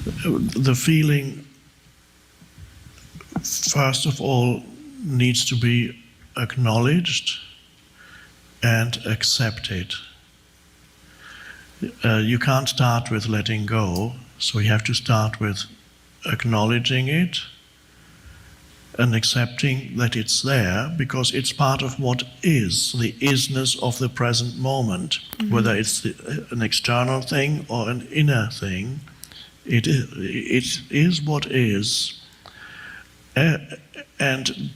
the feeling, first of all, needs to be acknowledged and accepted. You can't start with letting go, so you have to start with acknowledging it and accepting that it's there, because it's part of what is, the isness of the present moment. Mm-hmm. Whether it's an external thing or an inner thing, it is what is. And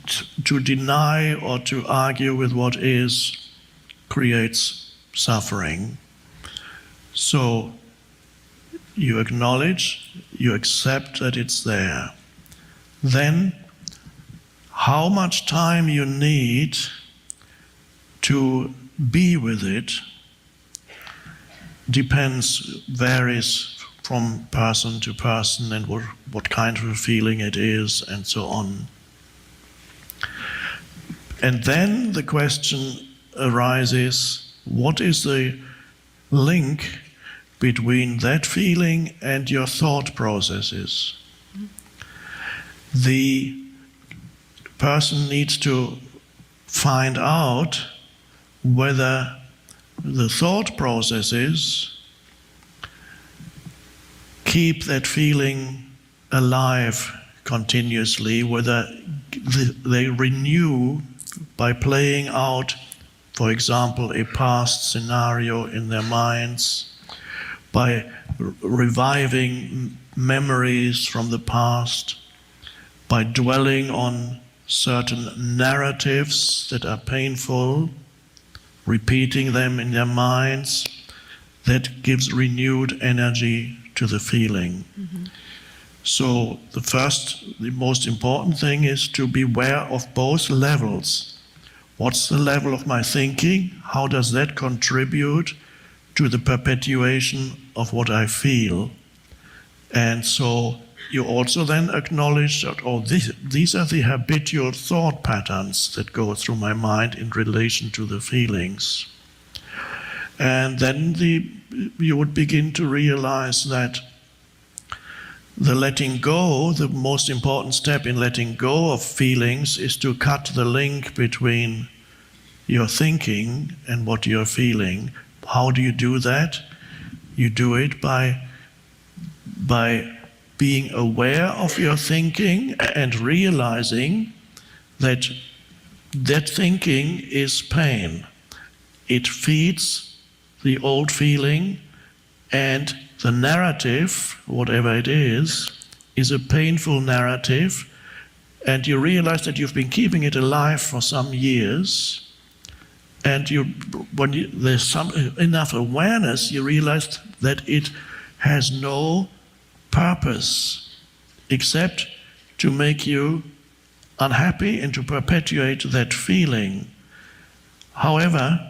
to deny or to argue with what is creates suffering. So you acknowledge, you accept that it's there. Then, how much time you need to be with it varies from person to person, and what kind of a feeling it is, and so on. And then the question arises, what is the link between that feeling and your thought processes? The person needs to find out whether the thought processes keep that feeling alive continuously, whether they renew by playing out, for example, a past scenario in their minds, by reviving memories from the past, by dwelling on certain narratives that are painful, repeating them in their minds. That gives renewed energy to the feeling. Mm-hmm. So the most important thing is to be aware of both levels. What's the level of my thinking? How does that contribute to the perpetuation of what I feel? And so you also then acknowledge that, these are the habitual thought patterns that go through my mind in relation to the feelings. And then you would begin to realize that the letting go, the most important step in letting go of feelings, is to cut the link between your thinking and what you're feeling. How do you do that? You do it by being aware of your thinking and realizing that that thinking is pain. It feeds the old feeling, and the narrative, whatever it is a painful narrative, and you realize that you've been keeping it alive for some years, and there's enough awareness, you realize that it has no purpose except to make you unhappy and to perpetuate that feeling. However,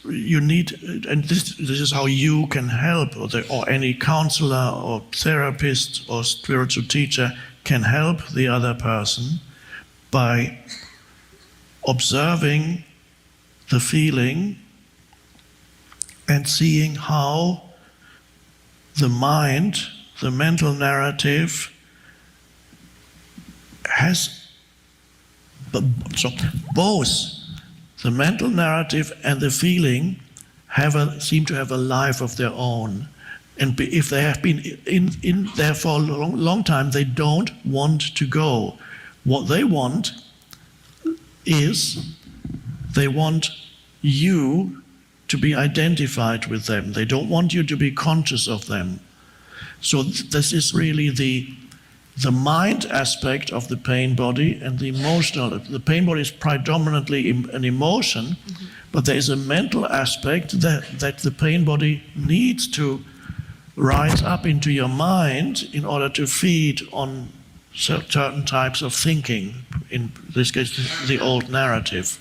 you need, and this is how you can help, or any counselor or therapist or spiritual teacher can help the other person by observing the feeling and seeing how the mind, the mental narrative, has both the mental narrative and the feeling seem to have a life of their own. And if they have been in there for a long time, they don't want to go. What they want is, they want you to be identified with them. They don't want you to be conscious of them. So this is really the mind aspect of the pain body and the emotional. The pain body is predominantly an emotion, mm-hmm. but there is a mental aspect that the pain body needs to rise up into your mind in order to feed on certain types of thinking, in this case the old narrative.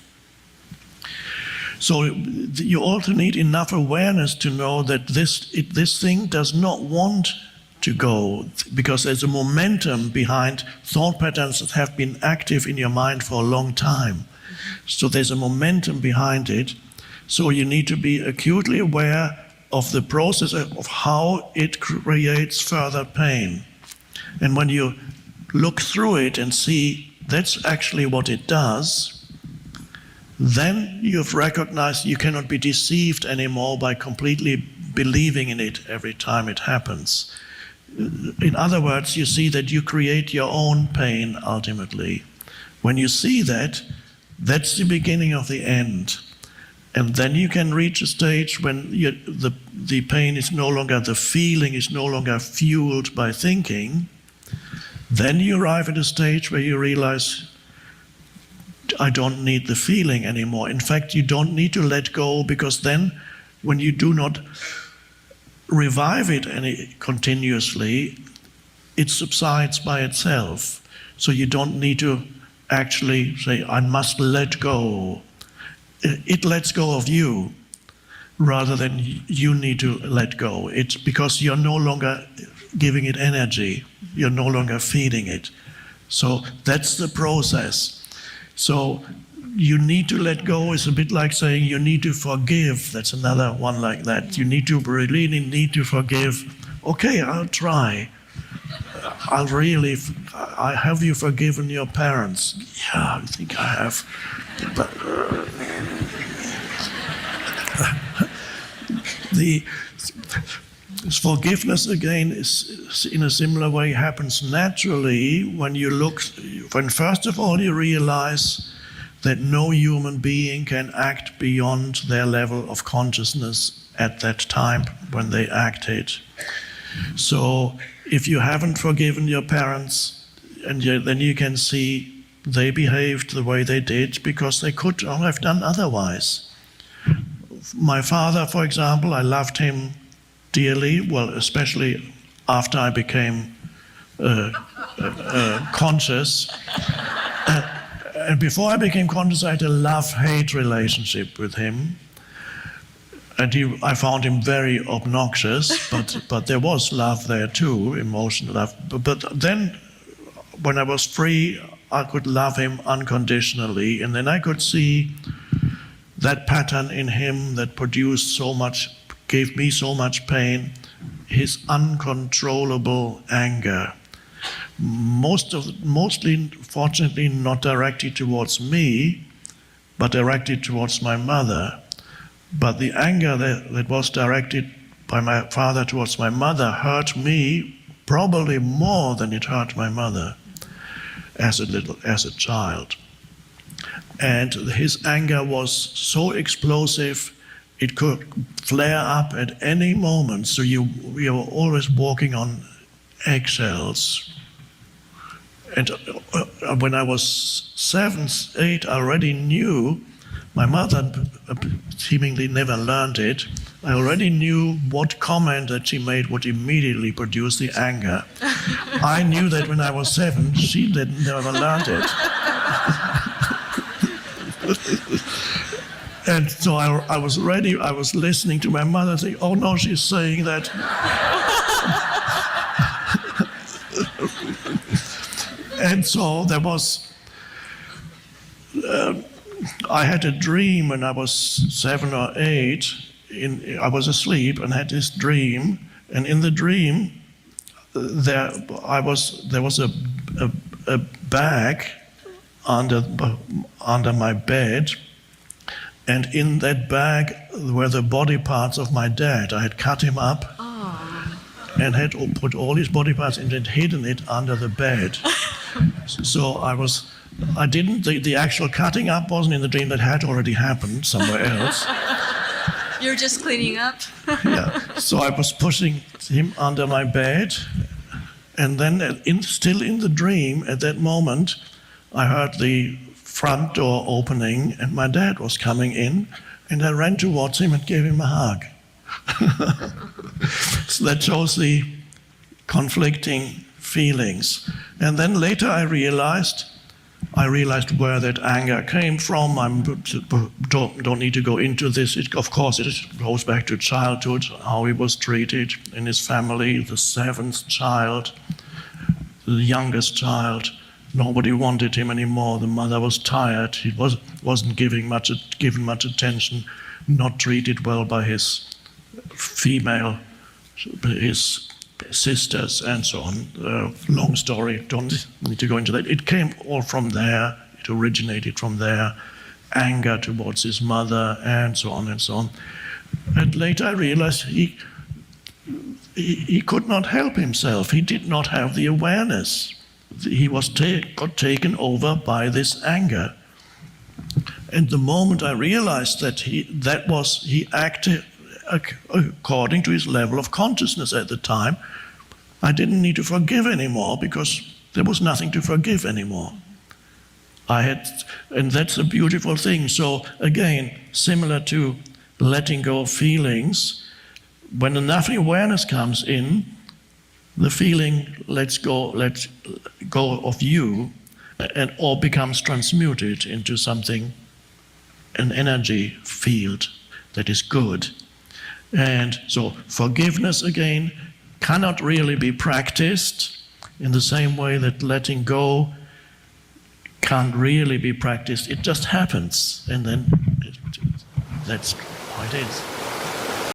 So you also need enough awareness to know that this thing does not want to go, because there's a momentum behind thought patterns that have been active in your mind for a long time. So there's a momentum behind it. So you need to be acutely aware of the process of how it creates further pain. And when you look through it and see that's actually what it does, then you've recognized you cannot be deceived anymore by completely believing in it every time it happens. In other words, you see that you create your own pain ultimately. When you see that, that's the beginning of the end. And then you can reach a stage when the pain is no longer, the feeling is no longer fueled by thinking. Then you arrive at a stage where you realize, I don't need the feeling anymore. In fact, you don't need to let go, because then when you do not revive it continuously, it subsides by itself. So you don't need to actually say, I must let go. It lets go of you rather than you need to let go. It's because you're no longer giving it energy. You're no longer feeding it. So that's the process. So you need to let go is a bit like saying you need to forgive. That's another one like that. You need to really need to forgive. Okay, I'll try. Have you forgiven your parents? Yeah, I think I have. But the forgiveness again is in a similar way happens naturally when first of all you realize that no human being can act beyond their level of consciousness at that time when they acted. So if you haven't forgiven your parents, then you can see they behaved the way they did because they could have done otherwise. My father, for example, I loved him dearly, well, especially after I became conscious. And before I became conscious, I had a love-hate relationship with him. And I found him very obnoxious, but there was love there too, emotional love. But then, when I was free, I could love him unconditionally, and then I could see that pattern in him that produced so much, gave me so much pain, his uncontrollable anger. Mostly, fortunately, not directed towards me, but directed towards my mother. But the anger that was directed by my father towards my mother hurt me probably more than it hurt my mother as a child. And his anger was so explosive, it could flare up at any moment. So we were always walking on eggshells. And when I was 7, 8, I already knew. My mother seemingly never learned it. I already knew what comment that she made would immediately produce the anger. I knew that when I was 7, she never learned it. And so I was ready, I was listening to my mother saying, oh no, she's saying that. And so there was, I had a dream when I was 7 or 8. I was asleep and had this dream, and in the dream, there was a bag under my bed, and in that bag were the body parts of my dad. I had cut him up and had put all his body parts in and hidden it under the bed. So the actual cutting up wasn't in the dream, that had already happened somewhere else. You're just cleaning up? Yeah. So I was pushing him under my bed, and then still in the dream, at that moment, I heard the front door opening, and my dad was coming in, and I ran towards him and gave him a hug. So that shows the conflicting feelings. And then later I realized where that anger came from. I don't need to go into this. Of course, it goes back to childhood, how he was treated in his family, the 7th child, the youngest child. Nobody wanted him anymore. The mother was tired. He wasn't given much attention, not treated well by his female, his sisters and so on. Long story, don't need to go into that. It came all from there, it originated from there, anger towards his mother and so on and so on. And later I realized he could not help himself. He did not have the awareness. He was got taken over by this anger. And the moment I realized that he acted according to his level of consciousness at the time, I didn't need to forgive anymore because there was nothing to forgive anymore. And that's a beautiful thing. So again, similar to letting go of feelings, when enough awareness comes in, the feeling lets go of you, or becomes transmuted into something, an energy field that is good. And so forgiveness, again, cannot really be practiced in the same way that letting go can't really be practiced. It just happens, and then that's how it is.